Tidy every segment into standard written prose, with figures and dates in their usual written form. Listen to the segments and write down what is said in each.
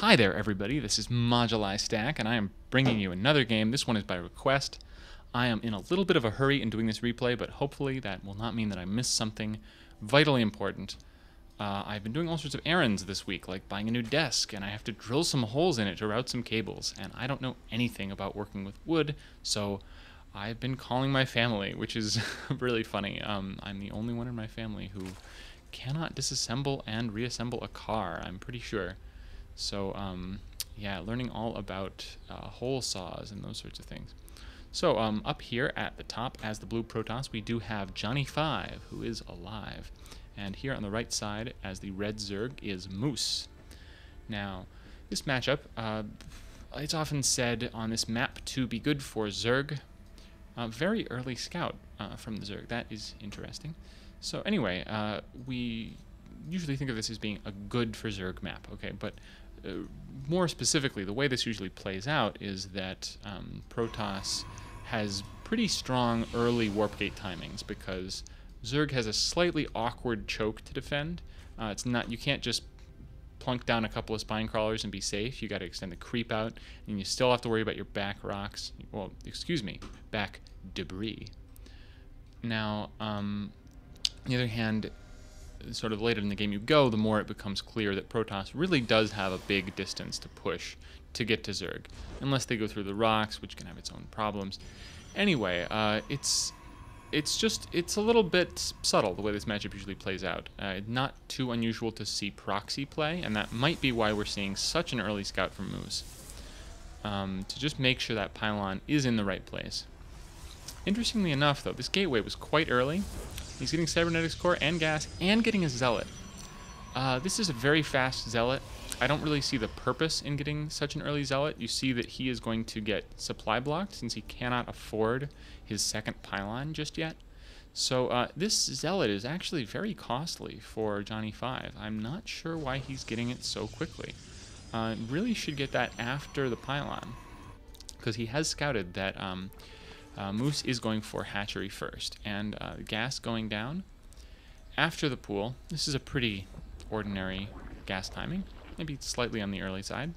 Hi there, everybody. This is modulistack, and I am bringing you another game. This one is by request. I am in a little bit of a hurry in doing this replay, but hopefully that will not mean that I missed something vitally important. I've been doing all sorts of errands this week, like buying a new desk, and I have to drill some holes in it to route some cables, and I don't know anything about working with wood, so I've been calling my family, which is really funny. I'm the only one in my family who cannot disassemble and reassemble a car, I'm pretty sure. So, yeah, learning all about hole saws and those sorts of things. So, up here at the top, as the blue Protoss, we do have JohnnyFive, who is alive. And here on the right side, as the red Zerg, is Moose. Now, this matchup, it's often said on this map to be good for Zerg. Very early scout from the Zerg. That is interesting. So anyway, we usually think of this as being a good for Zerg map, okay? But more specifically, the way this usually plays out is that Protoss has pretty strong early warp gate timings because Zerg has a slightly awkward choke to defend. It's not, you can't just plunk down a couple of spine crawlers and be safe. You got to extend the creep out, and you still have to worry about your back rocks. Well, excuse me, back debris. Now, on the other hand, sort of later in the game you go, the more it becomes clear that Protoss really does have a big distance to push to get to Zerg, unless they go through the rocks, which can have its own problems. Anyway, it's a little bit subtle the way this matchup usually plays out. Not too unusual to see proxy play, and that might be why we're seeing such an early scout from Moose, to just make sure that pylon is in the right place. Interestingly enough, though, this gateway was quite early. He's getting cybernetics core and gas and getting a zealot. This is a very fast zealot. I don't really see the purpose in getting such an early zealot. You see that he is going to get supply blocked since he cannot afford his second pylon just yet. So this zealot is actually very costly for JohnnyFive. I'm not sure why he's getting it so quickly. Really should get that after the pylon, because he has scouted that Moose is going for hatchery first, and gas going down after the pool. This is a pretty ordinary gas timing, maybe slightly on the early side.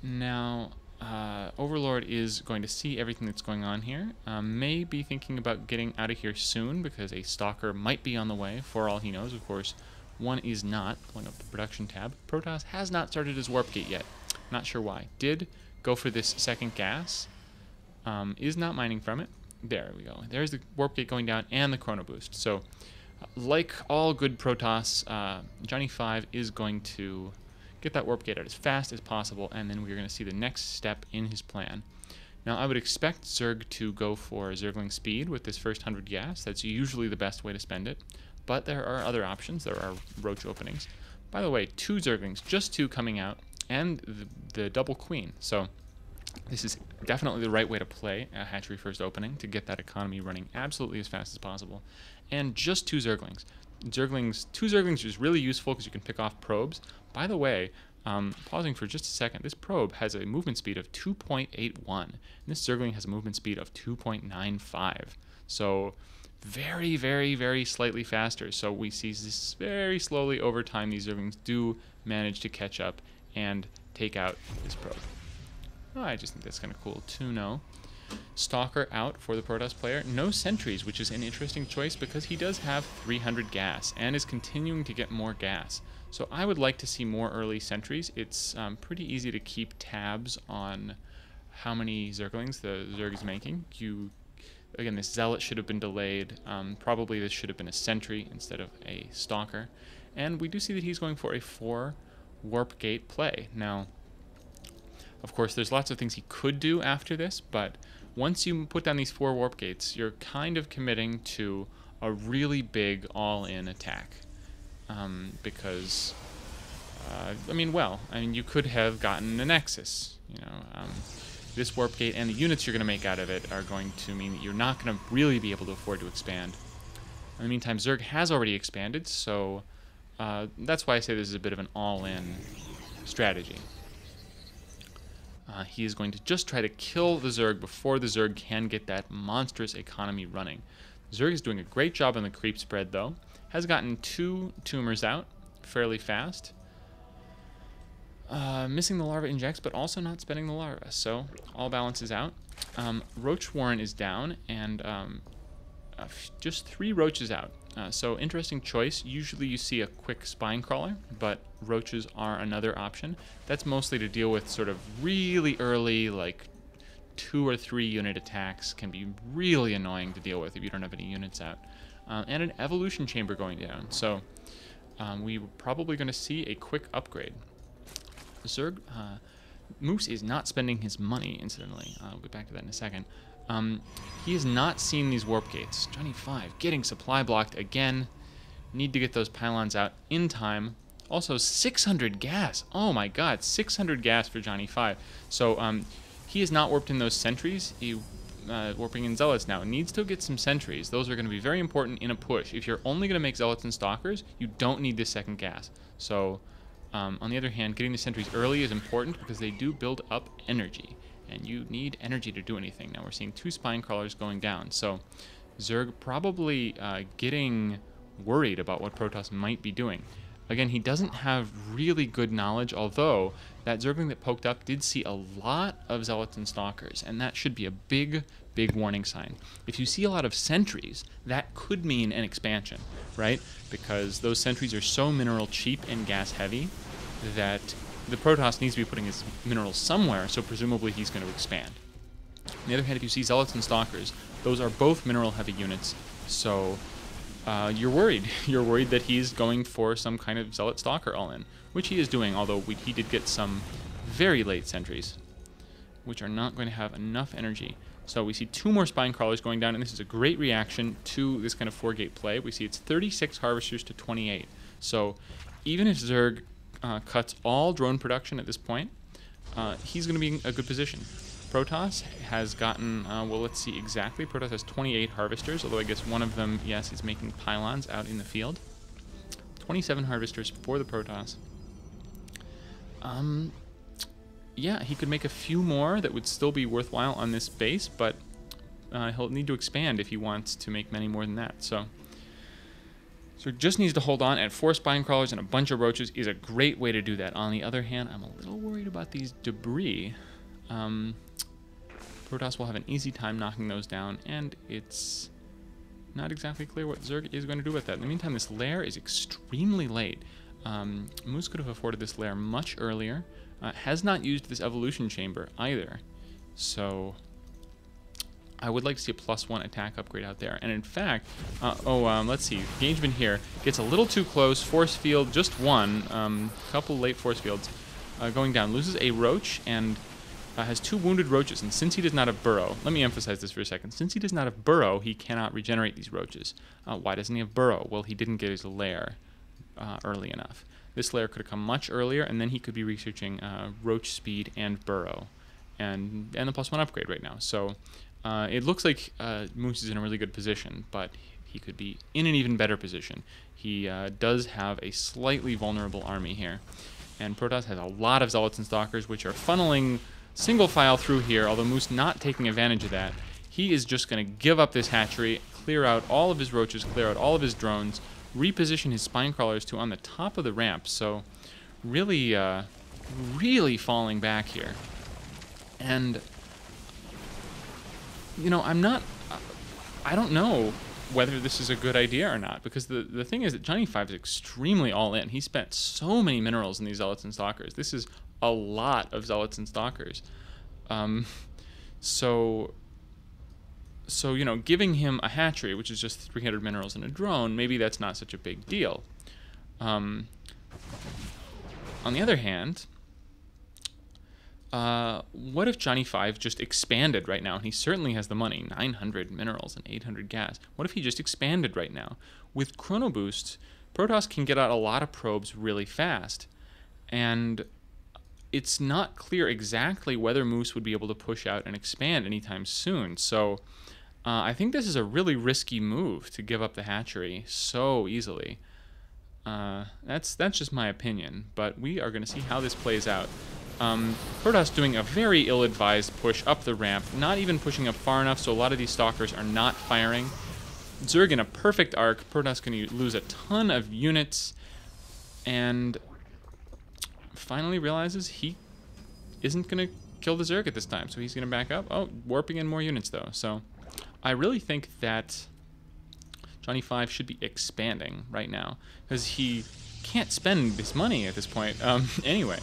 Now, Overlord is going to see everything that's going on here, may be thinking about getting out of here soon because a stalker might be on the way, for all he knows. Of course, one is not. Pulling up the production tab. Protoss has not started his warp gate yet. Not sure why. Did go for this second gas. Is not mining from it. There we go. There's the warp gate going down and the chrono boost. So, like all good Protoss, JohnnyFive is going to get that warp gate out as fast as possible, and then we're going to see the next step in his plan. Now, I would expect Zerg to go for Zergling speed with this first 100 gas. That's usually the best way to spend it. But there are other options. There are roach openings. By the way, 2 Zerglings, just 2 coming out, and the double queen. So this is definitely the right way to play a hatchery first opening to get that economy running absolutely as fast as possible. And just 2 Zerglings. 2 Zerglings is really useful because you can pick off probes. By the way, pausing for just a second, this probe has a movement speed of 2.81, and this Zergling has a movement speed of 2.95. So very, very, very slightly faster. So we see this very slowly over time. These Zerglings do manage to catch up and take out this probe. Oh, I just think that's kind of cool to know. Stalker out for the Protoss player. No sentries, which is an interesting choice because he does have 300 gas and is continuing to get more gas. So I would like to see more early sentries. It's pretty easy to keep tabs on how many Zerglings the Zerg is making. Again, this Zealot should have been delayed. Probably this should have been a sentry instead of a Stalker. And we do see that he's going for a 4 warp gate play. Now, of course, there's lots of things he could do after this, but once you put down these 4 warp gates, you're kind of committing to a really big all-in attack. Because, I mean, you could have gotten a Nexus, you know. This warp gate and the units you're going to make out of it are going to mean that you're not going to really be able to afford to expand. In the meantime, Zerg has already expanded, so that's why I say this is a bit of an all-in strategy. He is going to just try to kill the Zerg before the Zerg can get that monstrous economy running. Zerg is doing a great job on the creep spread, though. Has gotten 2 tumors out fairly fast. Missing the larva injects, but also not spending the larva, so all balances out. Roach Warren is down, and just 3 roaches out. So interesting choice. Usually you see a quick spine crawler, but roaches are another option. That's mostly to deal with sort of really early, like 2 or 3 unit attacks. Can be really annoying to deal with if you don't have any units out. And an evolution chamber going down. So we're probably going to see a quick upgrade. Zerg, Moose is not spending his money, incidentally. I'll get back to that in a second. He has not seen these warp gates. JohnnyFive getting supply blocked again. Need to get those pylons out in time. Also, 600 gas. Oh my god, 600 gas for JohnnyFive. So he has not warped in those sentries. He warping in zealots now. Needs to get some sentries. Those are going to be very important in a push. If you're only going to make zealots and stalkers, you don't need this second gas. So on the other hand, getting the sentries early is important because they do build up energy. And you need energy to do anything. Now we're seeing 2 spine crawlers going down. So Zerg probably getting worried about what Protoss might be doing. Again, he doesn't have really good knowledge, although that Zergling that poked up did see a lot of zealots and stalkers, and that should be a big, big warning sign. If you see a lot of sentries, that could mean an expansion, right? Because those sentries are so mineral cheap and gas heavy that the Protoss needs to be putting his minerals somewhere, so presumably he's going to expand. On the other hand, if you see zealots and stalkers, those are both mineral-heavy units, so you're worried. You're worried that he's going for some kind of zealot stalker all-in, which he is doing, although he did get some very late sentries, which are not going to have enough energy. So we see 2 more spine crawlers going down, and this is a great reaction to this kind of 4-gate play. We see it's 36 harvesters to 28. So even if Zerg cuts all drone production at this point, he's going to be in a good position. Protoss has gotten, well, let's see exactly. Protoss has 28 harvesters, although I guess one of them, yes, is making pylons out in the field. 27 harvesters for the Protoss. Yeah, he could make a few more that would still be worthwhile on this base, but he'll need to expand if he wants to make many more than that. So just needs to hold on at 4 spine crawlers and a bunch of roaches is a great way to do that. On the other hand, I'm a little worried about these debris. Protoss will have an easy time knocking those down, and it's not exactly clear what Zerg is going to do with that. In the meantime, this lair is extremely late. Moose could have afforded this lair much earlier. Has not used this evolution chamber either. So I would like to see a +1 attack upgrade out there. And in fact, let's see. Engagement here gets a little too close. Force field, just one. Couple late force fields going down. Loses a roach and has 2 wounded roaches. And since he does not have burrow, let me emphasize this for a second. Since he does not have burrow, he cannot regenerate these roaches. Why doesn't he have burrow? Well, he didn't get his lair early enough. This lair could have come much earlier, and then he could be researching roach speed and burrow, and the +1 upgrade right now. So it looks like Moose is in a really good position, but he could be in an even better position. He does have a slightly vulnerable army here, and Protoss has a lot of zealots and stalkers, which are funneling single file through here, although Moose not taking advantage of that. He is just going to give up this hatchery, clear out all of his roaches, clear out all of his drones, reposition his spine crawlers to on the top of the ramp. So really, really falling back here. And, you know, I don't know whether this is a good idea or not, because the thing is that JohnnyFive is extremely all in. He spent so many minerals in these zealots and stalkers. This is a lot of zealots and stalkers. So, you know, giving him a hatchery, which is just 300 minerals and a drone, maybe that's not such a big deal. On the other hand, what if JohnnyFive just expanded right now? And he certainly has the money, 900 minerals and 800 gas. What if he just expanded right now? With Chrono Boost, Protoss can get out a lot of probes really fast. And it's not clear exactly whether Moose would be able to push out and expand anytime soon. So I think this is a really risky move to give up the hatchery so easily. That's just my opinion, but we are going to see how this plays out. Protoss doing a very ill-advised push up the ramp, not even pushing up far enough, so a lot of these stalkers are not firing. Zerg in a perfect arc. Protoss going to lose a ton of units, and finally realizes he isn't going to kill the Zerg at this time, so he's going to back up. Oh, warping in more units, though. So I really think that JohnnyFive should be expanding right now, because he can't spend this money at this point. Anyway,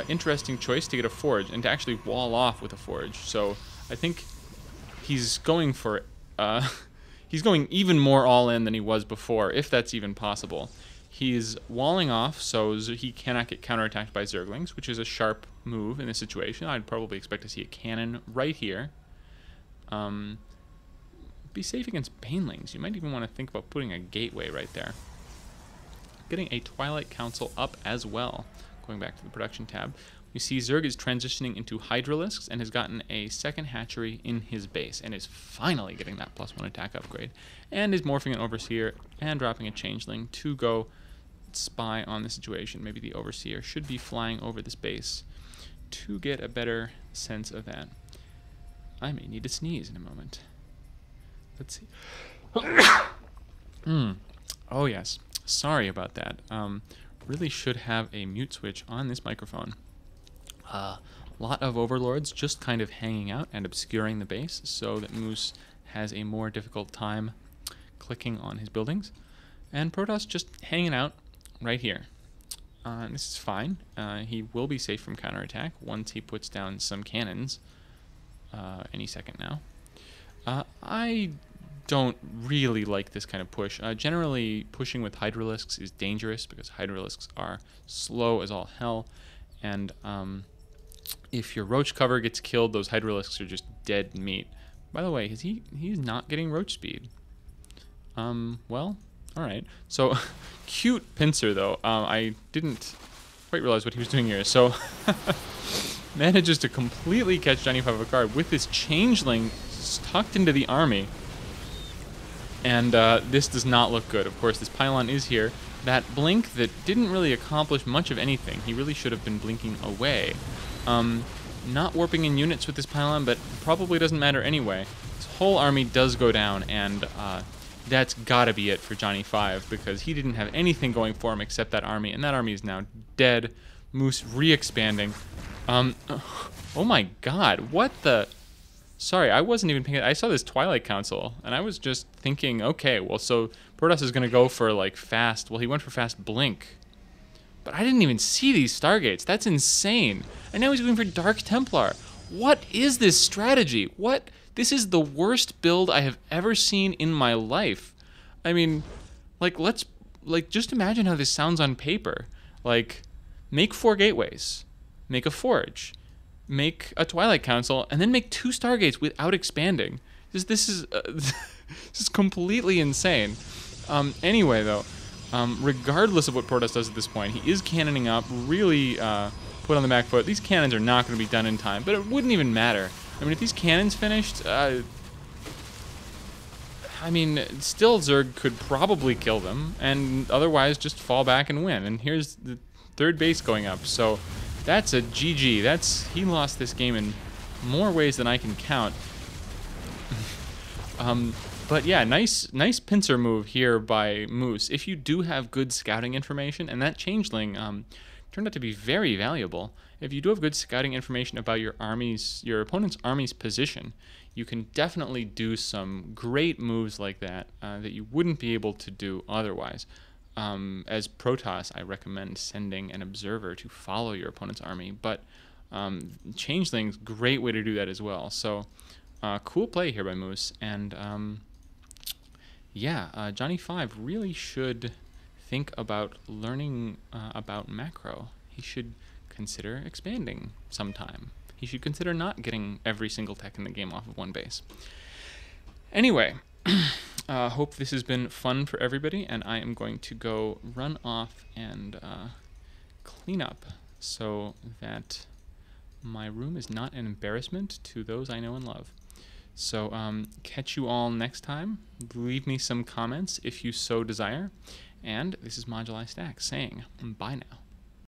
interesting choice to get a forge, and to actually wall off with a forge. So I think he's going for... he's going even more all-in than he was before, if that's even possible. He's walling off so he cannot get counterattacked by Zerglings, which is a sharp move in this situation. I'd probably expect to see a cannon right here. Be safe against Banelings. You might even want to think about putting a gateway right there. Getting a Twilight Council up as well. Going back to the production tab. You see Zerg is transitioning into Hydralisks and has gotten a second hatchery in his base and is finally getting that +1 attack upgrade. And is morphing an Overseer and dropping a Changeling to go spy on the situation. Maybe the Overseer should be flying over this base to get a better sense of that. I may need to sneeze in a moment. Let's see. Oh yes, sorry about that. Really should have a mute switch on this microphone. A lot of overlords just kind of hanging out and obscuring the base so that Moose has a more difficult time clicking on his buildings. And Protoss just hanging out right here. This is fine. He will be safe from counterattack once he puts down some cannons any second now. I don't really like this kind of push. Generally, pushing with Hydralisks is dangerous because Hydralisks are slow as all hell, and if your Roach cover gets killed, those Hydralisks are just dead meat. By the way, he's not getting Roach speed. Well, alright. So, cute pincer, though. I didn't quite realize what he was doing here. So, manages to completely catch JohnnyFive off guard with this Changeling tucked into the army. And this does not look good. Of course, this pylon is here. That blink that didn't really accomplish much of anything. He really should have been blinking away. Not warping in units with this pylon, but probably doesn't matter anyway. His whole army does go down, and that's gotta be it for JohnnyFive, because he didn't have anything going for him except that army, and that army is now dead. Moose re-expanding. Oh my god, what the... Sorry, I wasn't even paying... I saw this Twilight Council, and I was just thinking, okay, well, so Protoss is gonna go for, like, fast... Well, he went for fast blink. But I didn't even see these Stargates. That's insane. And now he's going for Dark Templar. What is this strategy? What? This is the worst build I have ever seen in my life. I mean, like, just imagine how this sounds on paper. Like, make 4 gateways. Make a forge. Make a Twilight Council, and then make 2 Stargates without expanding. This is completely insane. Anyway, though, regardless of what Protoss does at this point, he is cannoning up, really put on the back foot. These cannons are not going to be done in time, but it wouldn't even matter. I mean, if these cannons finished, I mean, still Zerg could probably kill them, and otherwise just fall back and win. And here's the 3rd base going up, so that's a GG. He lost this game in more ways than I can count. But yeah, nice pincer move here by Moose. If you do have good scouting information, and that Changeling turned out to be very valuable. If you do have good scouting information about your opponent's army's position, you can definitely do some great moves like that that you wouldn't be able to do otherwise. As Protoss, I recommend sending an observer to follow your opponent's army, but Changeling's great way to do that as well. So, cool play here by Moose, and yeah, JohnnyFive really should think about learning about macro. He should consider expanding sometime. He should consider not getting every single tech in the game off of 1 base. Anyway, hope this has been fun for everybody, and I am going to go run off and clean up so that my room is not an embarrassment to those I know and love. So catch you all next time. Leave me some comments if you so desire. And this is modulistack saying bye now.